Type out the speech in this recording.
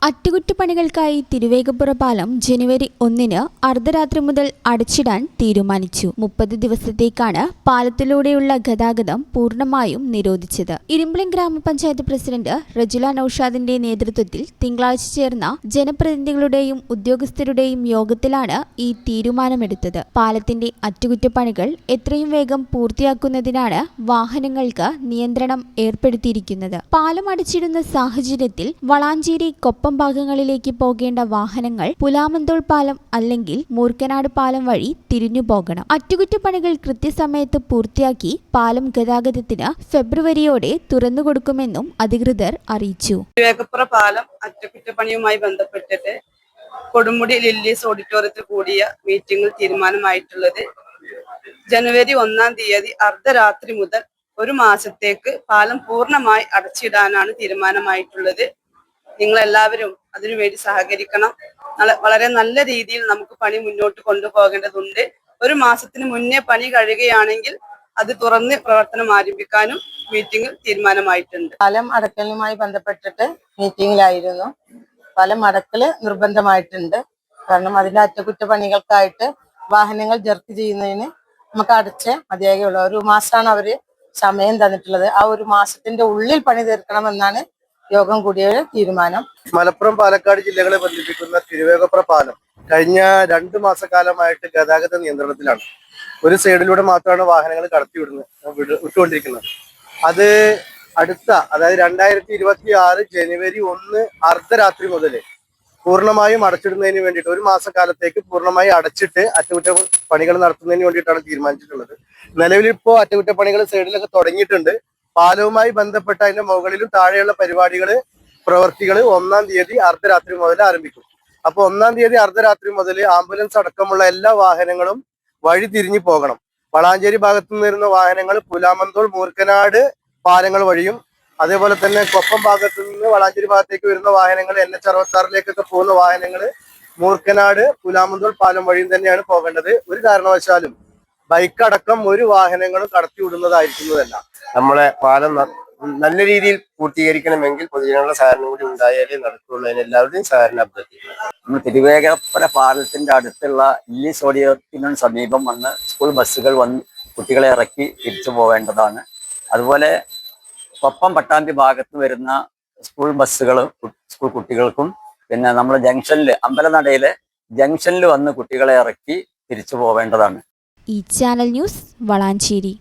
അറ്റകുറ്റപ്പണികൾക്കായി തിരുവേഗപ്പുറ പാലം ജനുവരി 1 അർദ്ധരാത്രി മുതൽ അടച്ചിടാൻ തീരുമാനിച്ചു. 30 ദിവസത്തേക്കാണ് പാലത്തിലൂടെയുള്ള ഗതാഗതം പൂർണ്ണമായും നിരോധിച്ചത്. ഇരുമ്പളം ഗ്രാമപഞ്ചായത്ത് പ്രസിഡന്റ് റജുല നൌഷാദിന്റെ നേതൃത്വത്തിൽ തിങ്കളാഴ്ച ചേർന്ന ജനപ്രതിനിധികളുടെയും ഉദ്യോഗസ്ഥരുടെയും യോഗത്തിലാണ് ഈ തീരുമാനമെടുത്തത്. പാലത്തിന്റെ അറ്റകുറ്റപ്പണികൾ എത്രയും വേഗം പൂർത്തിയാക്കുന്നതിനാണ് വാഹനങ്ങൾക്ക് നിയന്ത്രണം ഏർപ്പെടുത്തിയിരിക്കുന്നത്. പാലം അടച്ചിടുന്ന സാഹചര്യത്തിൽ വളാഞ്ചേരി കൊപ്പം ഭാഗങ്ങളിലേക്ക് പോകേണ്ട വാഹനങ്ങൾ പുലാമന്തോൾ പാലം അല്ലെങ്കിൽ മൂർക്കനാട് പാലം വഴി തിരിഞ്ഞു പോകണം. അറ്റകുറ്റപ്പണികൾ കൃത്യസമയത്ത് പൂർത്തിയാക്കി പാലം ഗതാഗതത്തിന് ഫെബ്രുവരിയോടെ തുറന്നുകൊടുക്കുമെന്നും അധികൃതർ അറിയിച്ചു. തിരുവേഗപ്പുറ പാലം അറ്റകുറ്റപ്പണിയുമായി ബന്ധപ്പെട്ടിട്ട് കൊടുമുടി ലില്ലീസ് ഓഡിറ്റോറിയത്തിൽ കൂടിയ മീറ്റിംഗിൽ തീരുമാനമായിട്ടുള്ളത് ജനുവരി 1 അർദ്ധരാത്രി മുതൽ ഒരു മാസത്തേക്ക് പാലം പൂർണ്ണമായി അടച്ചിടാനാണ് തീരുമാനമായിട്ടുള്ളത്. നിങ്ങളെല്ലാവരും അതിനുവേണ്ടി സഹകരിക്കണം. വളരെ നല്ല രീതിയിൽ നമുക്ക് പണി മുന്നോട്ട് കൊണ്ടുപോകേണ്ടതുണ്ട്. ഒരു മാസത്തിന് മുന്നേ പണി കഴിയുകയാണെങ്കിൽ അത് തുറന്ന് പ്രവർത്തനം ആരംഭിക്കാനും മീറ്റിംഗിൽ തീരുമാനമായിട്ടുണ്ട്. പാലം അടക്കലുമായി ബന്ധപ്പെട്ടിട്ട് മീറ്റിംഗിലായിരുന്നു. പാലം അടക്കല് നിർബന്ധമായിട്ടുണ്ട്. കാരണം അതിന്റെ അറ്റകുറ്റപ്പണികൾക്കായിട്ട് വാഹനങ്ങൾ ജർക്കി ചെയ്യുന്നതിന് നമുക്ക് അടച്ച് മതിയാകുള്ളൂ. ഒരു മാസമാണ് അവര് സമയം തന്നിട്ടുള്ളത്. ആ ഒരു മാസത്തിന്റെ ഉള്ളിൽ പണി തീർക്കണമെന്നാണ് യോഗം കൂടിയ തീരുമാനം. മലപ്പുറം പാലക്കാട് ജില്ലകളെ ബന്ധിപ്പിക്കുന്ന തിരുവേഗപ്പുറ പാലം കഴിഞ്ഞ 2 മാസക്കാലമായിട്ട് ഗതാഗത നിയന്ത്രണത്തിലാണ്. ഒരു സൈഡിലൂടെ മാത്രമാണ് വാഹനങ്ങൾ വിട്ടുകൊണ്ടിരിക്കുന്നത്. അത് അതായത് 2026 ജനുവരി 1 അർദ്ധരാത്രി മുതൽ പൂർണ്ണമായും അടച്ചിടുന്നതിന് വേണ്ടിയിട്ട് ഒരു മാസക്കാലത്തേക്ക് പൂർണ്ണമായി അടച്ചിട്ട് അറ്റകുറ്റപ്പണികൾ നടത്തുന്നതിന് വേണ്ടിയിട്ടാണ് തീരുമാനിച്ചിട്ടുള്ളത്. നിലവിലിപ്പോ അറ്റകുറ്റപ്പണികൾ സൈഡിലൊക്കെ തുടങ്ങിയിട്ടുണ്ട്. പാലവുമായി ബന്ധപ്പെട്ട അതിന്റെ മുകളിലും താഴെയുള്ള പ്രവർത്തികൾ 1 അർദ്ധരാത്രി മുതൽ ആരംഭിക്കും. അപ്പൊ 1 അർദ്ധരാത്രി മുതൽ ആംബുലൻസ് അടക്കമുള്ള എല്ലാ വാഹനങ്ങളും വഴി തിരിഞ്ഞു പോകണം. വളാഞ്ചേരി ഭാഗത്തു നിന്ന് വരുന്ന വാഹനങ്ങൾ പുലാമന്തോൾ മൂർക്കനാട് പാലങ്ങൾ വഴിയും, അതേപോലെ തന്നെ കൊപ്പം ഭാഗത്തു നിന്ന് വളാഞ്ചേരി ഭാഗത്തേക്ക് വരുന്ന വാഹനങ്ങൾ NH 66 പോകുന്ന വാഹനങ്ങൾ മൂർക്കനാട് പുലാമന്തോൾ പാലം വഴിയും തന്നെയാണ് പോകേണ്ടത്. ഒരു കാരണവശാലും ബൈക്ക് അടക്കം ഒരു വാഹനങ്ങളും കടത്തിവിടുന്നതായിരിക്കുന്നതല്ല. നമ്മളെ പാലം നല്ല രീതിയിൽ പൂർത്തീകരിക്കണമെങ്കിൽ പൊതുജനങ്ങളുടെ സഹകരണം കൂടി ഉണ്ടായാലേ നടക്കുള്ളൂ. അതിനെല്ലാവരുടെയും സഹകരണം അഭ്യർത്ഥിക്കുന്നു. നമ്മൾ തിരുവേഗപ്പുറ പാലത്തിന്റെ അടുത്തുള്ള ലില്ലീസ് ഓഡിറ്റോറിയത്തിനു സമീപം വന്ന് സ്കൂൾ ബസ്സുകൾ വന്ന് കുട്ടികളെ ഇറക്കി തിരിച്ചു പോവേണ്ടതാണ്. അതുപോലെ കൊപ്പം പട്ടാമ്പി ഭാഗത്ത് വരുന്ന സ്കൂൾ ബസ്സുകൾ സ്കൂൾ കുട്ടികൾക്കും പിന്നെ നമ്മൾ ജംഗ്ഷനിൽ അമ്പലനടയിലെ ജംഗ്ഷനിൽ വന്ന് കുട്ടികളെ ഇറക്കി തിരിച്ചു പോവേണ്ടതാണ്. ഈ ചാനൽ ന്യൂസ് വളാഞ്ചേരി.